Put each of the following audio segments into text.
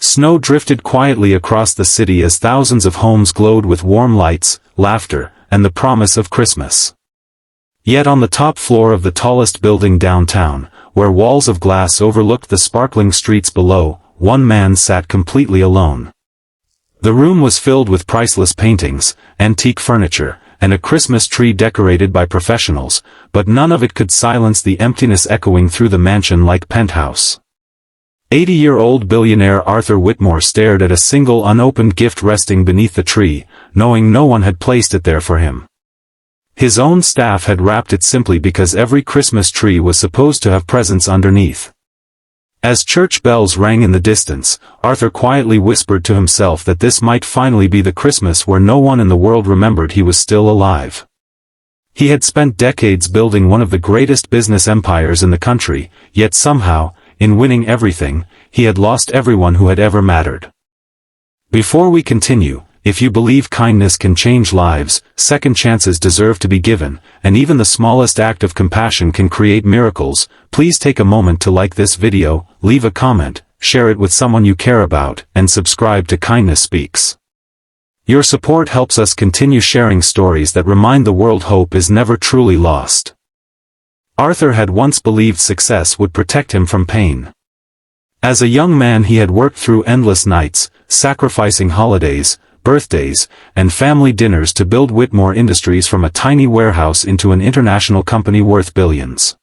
Snow drifted quietly across the city as thousands of homes glowed with warm lights, laughter, and the promise of Christmas. Yet on the top floor of the tallest building downtown, where walls of glass overlooked the sparkling streets below, one man sat completely alone. The room was filled with priceless paintings, antique furniture, and a Christmas tree decorated by professionals, but none of it could silence the emptiness echoing through the mansion-like penthouse. 80-year-old billionaire Arthur Whitmore stared at a single unopened gift resting beneath the tree, knowing no one had placed it there for him. His own staff had wrapped it simply because every Christmas tree was supposed to have presents underneath. As church bells rang in the distance, Arthur quietly whispered to himself that this might finally be the Christmas where no one in the world remembered he was still alive. He had spent decades building one of the greatest business empires in the country, yet somehow, in winning everything, he had lost everyone who had ever mattered. Before we continue, if you believe kindness can change lives, second chances deserve to be given, and even the smallest act of compassion can create miracles, please take a moment to like this video, leave a comment, share it with someone you care about, and subscribe to Kindness Speaks. Your support helps us continue sharing stories that remind the world hope is never truly lost. Arthur had once believed success would protect him from pain. As a young man he had worked through endless nights, sacrificing holidays, birthdays, and family dinners to build Whitmore Industries from a tiny warehouse into an international company worth billions.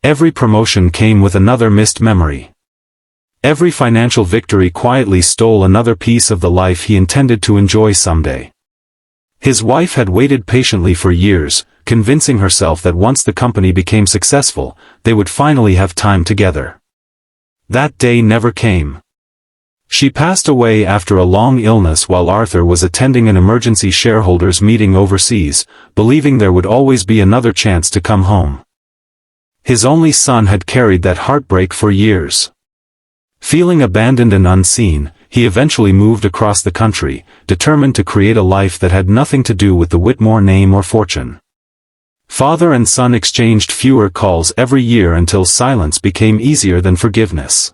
Every promotion came with another missed memory. Every financial victory quietly stole another piece of the life he intended to enjoy someday. His wife had waited patiently for years, convincing herself that once the company became successful, they would finally have time together. That day never came. She passed away after a long illness while Arthur was attending an emergency shareholders meeting overseas, believing there would always be another chance to come home. His only son had carried that heartbreak for years. Feeling abandoned and unseen, he eventually moved across the country, determined to create a life that had nothing to do with the Whitmore name or fortune. Father and son exchanged fewer calls every year until silence became easier than forgiveness.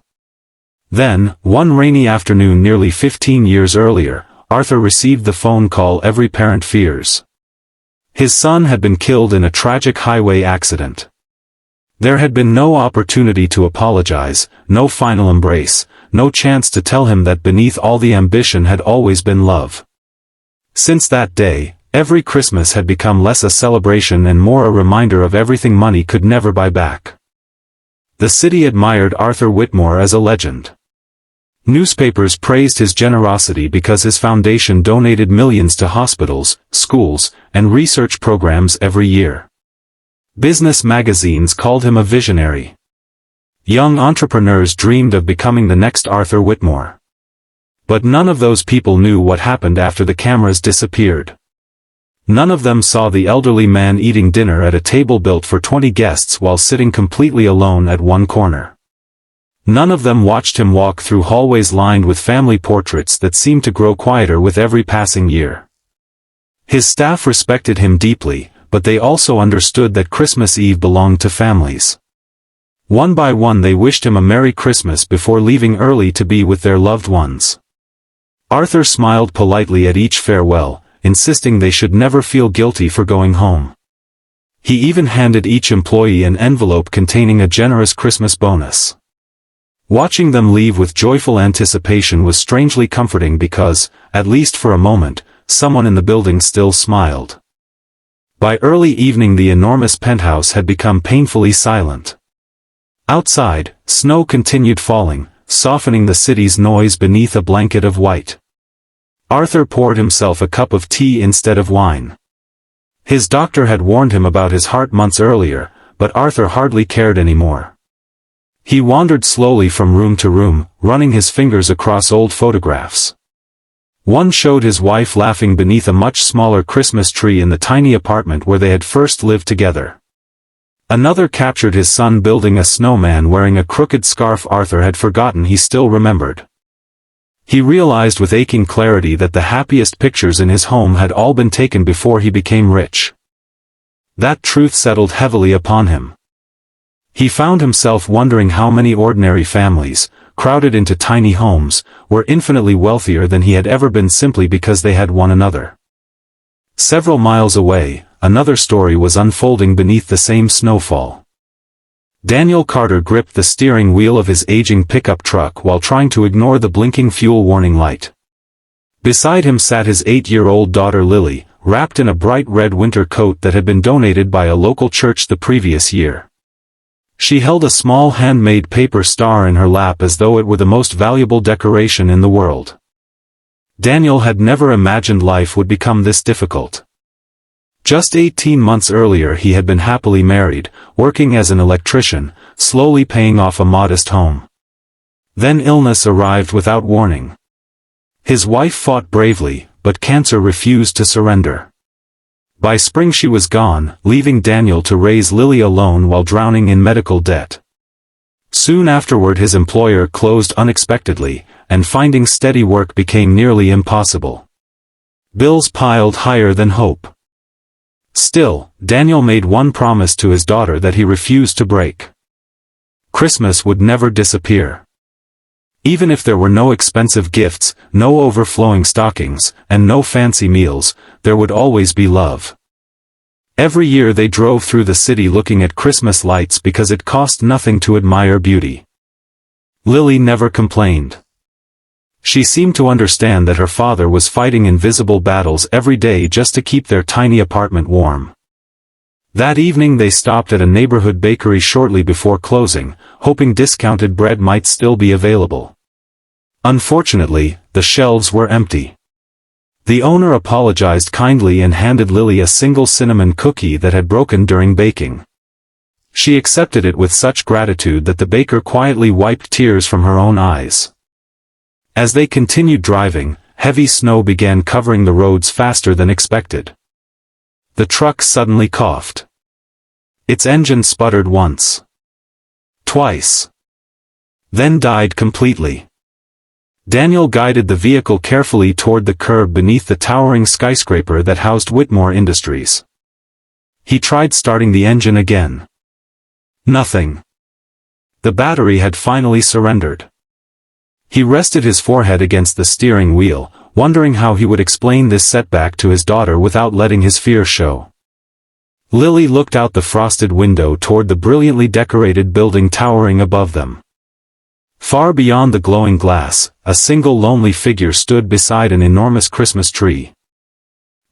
Then, one rainy afternoon nearly 15 years earlier, Arthur received the phone call every parent fears. His son had been killed in a tragic highway accident. There had been no opportunity to apologize, no final embrace, no chance to tell him that beneath all the ambition had always been love. Since that day, every Christmas had become less a celebration and more a reminder of everything money could never buy back. The city admired Arthur Whitmore as a legend. Newspapers praised his generosity because his foundation donated millions to hospitals, schools, and research programs every year. Business magazines called him a visionary. Young entrepreneurs dreamed of becoming the next Arthur Whitmore. But none of those people knew what happened after the cameras disappeared. None of them saw the elderly man eating dinner at a table built for 20 guests while sitting completely alone at one corner. None of them watched him walk through hallways lined with family portraits that seemed to grow quieter with every passing year. His staff respected him deeply, but they also understood that Christmas Eve belonged to families. One by one they wished him a Merry Christmas before leaving early to be with their loved ones. Arthur smiled politely at each farewell, insisting they should never feel guilty for going home. He even handed each employee an envelope containing a generous Christmas bonus. Watching them leave with joyful anticipation was strangely comforting because, at least for a moment, someone in the building still smiled. By early evening the enormous penthouse had become painfully silent. Outside, snow continued falling, softening the city's noise beneath a blanket of white. Arthur poured himself a cup of tea instead of wine. His doctor had warned him about his heart months earlier, but Arthur hardly cared anymore. He wandered slowly from room to room, running his fingers across old photographs. One showed his wife laughing beneath a much smaller Christmas tree in the tiny apartment where they had first lived together. Another captured his son building a snowman wearing a crooked scarf Arthur had forgotten he still remembered. He realized with aching clarity that the happiest pictures in his home had all been taken before he became rich. That truth settled heavily upon him. He found himself wondering how many ordinary families, crowded into tiny homes, were infinitely wealthier than he had ever been simply because they had one another. Several miles away, another story was unfolding beneath the same snowfall. Daniel Carter gripped the steering wheel of his aging pickup truck while trying to ignore the blinking fuel warning light. Beside him sat his 8-year-old daughter Lily, wrapped in a bright red winter coat that had been donated by a local church the previous year. She held a small handmade paper star in her lap as though it were the most valuable decoration in the world. Daniel had never imagined life would become this difficult. Just 18 months earlier he had been happily married, working as an electrician, slowly paying off a modest home. Then illness arrived without warning. His wife fought bravely, but cancer refused to surrender. By spring she was gone, leaving Daniel to raise Lily alone while drowning in medical debt. Soon afterward his employer closed unexpectedly, and finding steady work became nearly impossible. Bills piled higher than hope. Still, Daniel made one promise to his daughter that he refused to break. Christmas would never disappear. Even if there were no expensive gifts, no overflowing stockings, and no fancy meals, there would always be love. Every year they drove through the city looking at Christmas lights because it cost nothing to admire beauty. Lily never complained. She seemed to understand that her father was fighting invisible battles every day just to keep their tiny apartment warm. That evening they stopped at a neighborhood bakery shortly before closing, hoping discounted bread might still be available. Unfortunately, the shelves were empty. The owner apologized kindly and handed Lily a single cinnamon cookie that had broken during baking. She accepted it with such gratitude that the baker quietly wiped tears from her own eyes. As they continued driving, heavy snow began covering the roads faster than expected. The truck suddenly coughed. Its engine sputtered once. Twice. Then died completely. Daniel guided the vehicle carefully toward the curb beneath the towering skyscraper that housed Whitmore Industries. He tried starting the engine again. Nothing. The battery had finally surrendered. He rested his forehead against the steering wheel, wondering how he would explain this setback to his daughter without letting his fear show. Lily looked out the frosted window toward the brilliantly decorated building towering above them. Far beyond the glowing glass, a single lonely figure stood beside an enormous Christmas tree.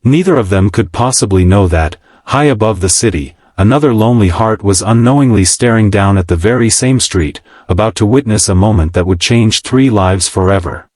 Neither of them could possibly know that, high above the city, another lonely heart was unknowingly staring down at the very same street, about to witness a moment that would change 3 lives forever.